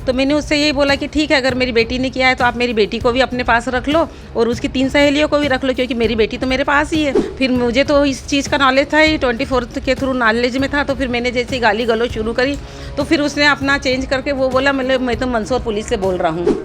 तो मैंने उससे यही बोला कि ठीक है, अगर मेरी बेटी ने किया है तो आप मेरी बेटी को भी अपने पास रख लो और उसकी 3 सहेलियों को भी रख लो, क्योंकि मेरी बेटी तो मेरे पास ही है। फिर मुझे तो इस चीज़ का नॉलेज था ही, 24 के थ्रू नॉलेज में था। तो फिर मैंने जैसे गाली गलौज शुरू करी तो फिर उसने अपना चेंज करके वो बोला, मतलब मैं तो मंदसौर पुलिस से बोल रहा हूँ।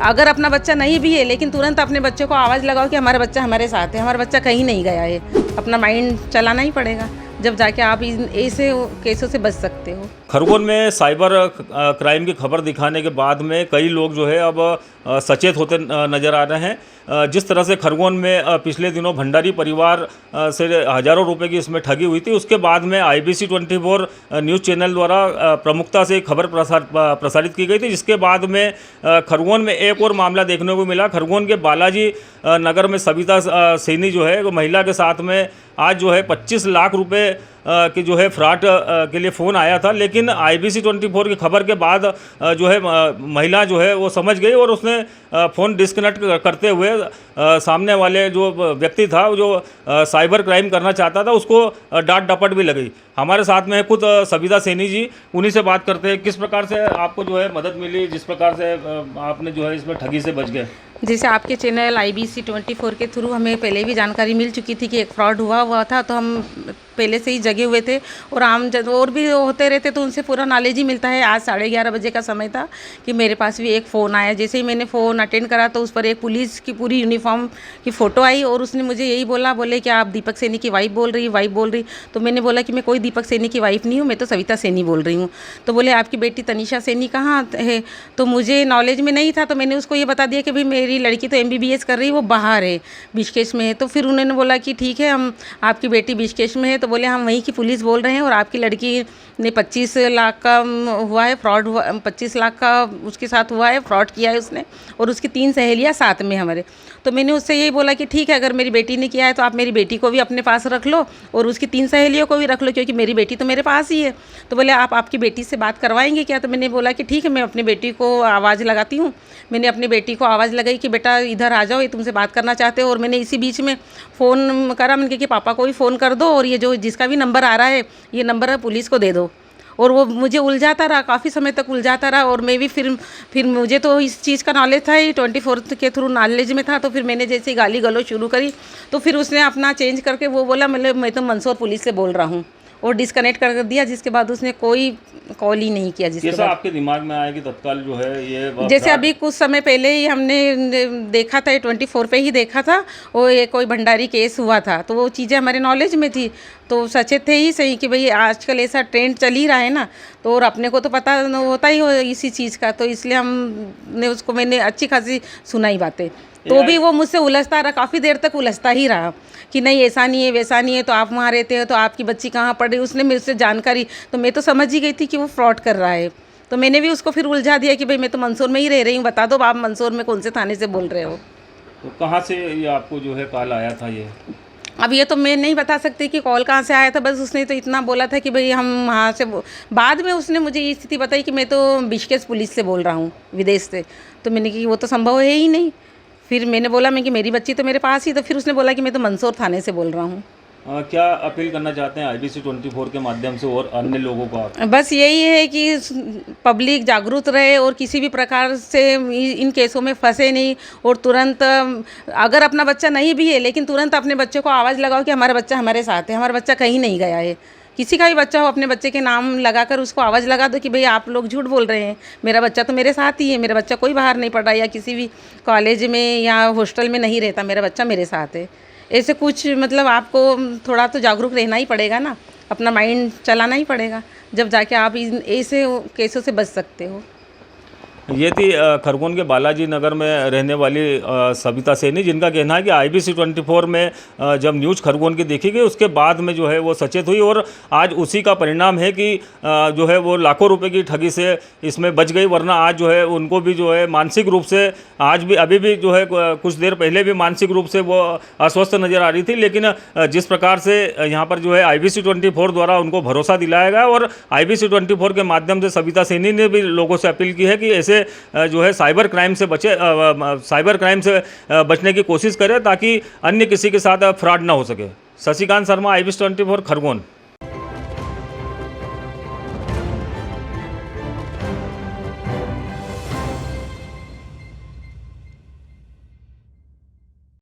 अगर अपना बच्चा नहीं भी है लेकिन तुरंत अपने बच्चों को आवाज़ लगाओ कि हमारा बच्चा हमारे साथ है, हमारा बच्चा कहीं नहीं गया है। अपना माइंड चलाना ही पड़ेगा, जब जाके आप इन ऐसे केसों से बच सकते हो। खरगोन में साइबर क्राइम की खबर दिखाने के बाद में कई लोग जो है अब सचेत होते नज़र आ रहे हैं। जिस तरह से खरगोन में पिछले दिनों भंडारी परिवार से हज़ारों रुपए की इसमें ठगी हुई थी, उसके बाद में IBC 24 न्यूज़ चैनल द्वारा प्रमुखता से खबर प्रसारित की गई थी, जिसके बाद में खरगोन में एक और मामला देखने को मिला। खरगोन के बालाजी नगर में सविता सैनी जो है वो महिला के साथ में आज जो है 25 लाख रुपए कि जो है फ्रॉड के लिए फ़ोन आया था, लेकिन IBC 24 की खबर के बाद जो है महिला जो है वो समझ गई और उसने फ़ोन डिस्कनेक्ट करते हुए सामने वाले जो व्यक्ति था जो साइबर क्राइम करना चाहता था उसको डांट डपट भी लगी। हमारे साथ में खुद सविता सैनी जी, उन्हीं से बात करते हैं किस प्रकार से आपको जो है मदद मिली, जिस प्रकार से आपने जो है इसमें ठगी से बच गए। जैसे आपके चैनल IBC 24 के थ्रू हमें पहले भी जानकारी मिल चुकी थी कि एक फ्रॉड हुआ था, तो हम पहले से ही जगे हुए थे और आम जब और भी होते रहते तो उनसे पूरा नॉलेज ही मिलता है। आज 11:30 बजे का समय था कि मेरे पास भी एक फ़ोन आया। जैसे ही मैंने फ़ोन अटेंड करा तो उस पर एक पुलिस की पूरी यूनिफॉर्म की फ़ोटो आई और उसने मुझे यही बोले कि आप दीपक सैनी की वाइफ बोल रही। तो मैंने बोला कि मैं कोई दीपक सैनी की वाइफ नहीं हूँ, मैं तो सविता सैनी बोल रही हूँ। तो बोले आपकी बेटी तनीषा सैनी कहाँ है? तो मुझे नॉलेज में नहीं था, तो मैंने उसको ये बता दिया कि भाई मेरी लड़की तो MBBS कर रही है, वो बाहर है, ऋषिकेश में है। तो फिर उन्होंने बोला कि ठीक है, हम आपकी बेटी ऋषिकेश में है, तो बोले हम वहीं की पुलिस बोल रहे हैं और आपकी लड़की ने 25 लाख का हुआ है फ्रॉड, 25 लाख का उसके साथ हुआ है, फ्रॉड किया है उसने और उसकी 3 सहेलियाँ साथ में हमारे। तो मैंने उससे यही बोला कि ठीक है, अगर मेरी बेटी ने किया है तो आप मेरी बेटी को भी अपने पास रख लो और उसकी 3 सहेलियों को भी रख लो, क्योंकि मेरी बेटी तो मेरे पास ही है। तो बोले आप आपकी बेटी से बात करवाएंगे क्या? तो मैंने बोला कि ठीक है, मैं अपनी बेटी को आवाज़ लगाती हूँ। मैंने अपनी बेटी को आवाज़ लगाई कि बेटा इधर आ जाओ, ये तुमसे बात करना चाहते हो। और मैंने इसी बीच में फ़ोन करा, मैंने कहा कि पापा को भी फ़ोन कर दो और ये जो जिसका भी नंबर आ रहा है ये नंबर पुलिस को दे दो। और वो मुझे उलझाता रहा, काफ़ी समय तक उलझाता रहा और मैं भी फिर मुझे तो इस चीज़ का नॉलेज था ही, 24 के थ्रू नॉलेज में था। तो फिर मैंने जैसे गाली गलौज शुरू करी तो फिर उसने अपना चेंज करके वो बोला, मतलब मैं तो मंदसौर पुलिस से बोल रहा हूँ और डिस्कनेक्ट कर दिया, जिसके बाद उसने कोई कॉल ही नहीं किया। जिसके बाद आपके दिमाग में आया कि तत्काल जो है ये जैसे अभी कुछ समय पहले ही हमने देखा था, 24 पे ही देखा था, वो ये कोई भंडारी केस हुआ था, तो वो चीज़ें हमारे नॉलेज में थी, तो सचेत थे ही सही कि भाई आजकल ऐसा ट्रेंड चल ही रहा है ना, तो और अपने को तो पता होता ही हो इसी चीज़ का, तो इसलिए मैंने अच्छी खासी सुनाई बातें। तो भी वो मुझसे उलझता रहा, काफ़ी देर तक उलझता ही रहा कि नहीं ऐसा नहीं है वैसा नहीं है, तो आप वहाँ रहते हो तो आपकी बच्ची कहाँ पढ़ रही। उसने मुझसे जानकारी, तो मैं तो समझ ही गई थी कि वो फ्रॉड कर रहा है। तो मैंने भी उसको फिर उलझा दिया कि भाई मैं तो मंदसौर में ही रह रही हूँ, बता दो आप मंदसौर में कौन से थाने से बोल रहे हो। तो कहाँ से ये आपको जो है कॉल आया था? ये अब ये तो मैं नहीं बता सकती कि कॉल कहाँ से आया था, बस उसने तो इतना बोला था कि भाई हम वहाँ से। बाद में उसने मुझे ये स्थिति बताई कि मैं तो ऋषिकेश पुलिस से बोल रहा हूँ, विदेश से। तो मैंने कहा वो तो संभव है ही नहीं। फिर मैंने बोला मैं कि मेरी बच्ची तो मेरे पास ही। तो फिर उसने बोला कि मैं तो मंदसौर थाने से बोल रहा हूँ। क्या अपील करना चाहते हैं IBC 24 के माध्यम से और अन्य लोगों को आप? बस यही है कि पब्लिक जागरूक रहे और किसी भी प्रकार से इन केसों में फंसे नहीं, और तुरंत अगर अपना बच्चा नहीं भी है लेकिन तुरंत अपने बच्चे को आवाज़ लगाओ कि हमारा बच्चा हमारे साथ है, हमारा बच्चा कहीं नहीं गया है। किसी का भी बच्चा हो, अपने बच्चे के नाम लगाकर उसको आवाज़ लगा दो कि भाई आप लोग झूठ बोल रहे हैं, मेरा बच्चा तो मेरे साथ ही है, मेरा बच्चा कोई बाहर नहीं पढ़ रहा या किसी भी कॉलेज में या हॉस्टल में नहीं रहता, मेरा बच्चा मेरे साथ है। ऐसे कुछ मतलब आपको थोड़ा तो जागरूक रहना ही पड़ेगा ना, अपना माइंड चलाना ही पड़ेगा, जब जाके आप इन ऐसे केसों से बच सकते हो। ये थी खरगोन के बालाजी नगर में रहने वाली सविता सैनी, जिनका कहना है कि IBC 24 में जब न्यूज़ खरगोन की देखी गई उसके बाद में जो है वो सचेत हुई और आज उसी का परिणाम है कि जो है वो लाखों रुपए की ठगी से इसमें बच गई। वरना आज जो है उनको भी जो है मानसिक रूप से आज भी अभी भी जो है कुछ देर पहले भी मानसिक रूप से वो अस्वस्थ नज़र आ रही थी। लेकिन जिस प्रकार से यहाँ पर जो है IBC 24 द्वारा उनको भरोसा दिलाया गया और IBC 24 के माध्यम से सविता सैनी ने भी लोगों से अपील की है कि ऐसे जो है साइबर क्राइम से बचने की कोशिश करें ताकि अन्य किसी के साथ फ्रॉड ना हो सके। शशिकांत शर्मा, IBC 24 खरगोन।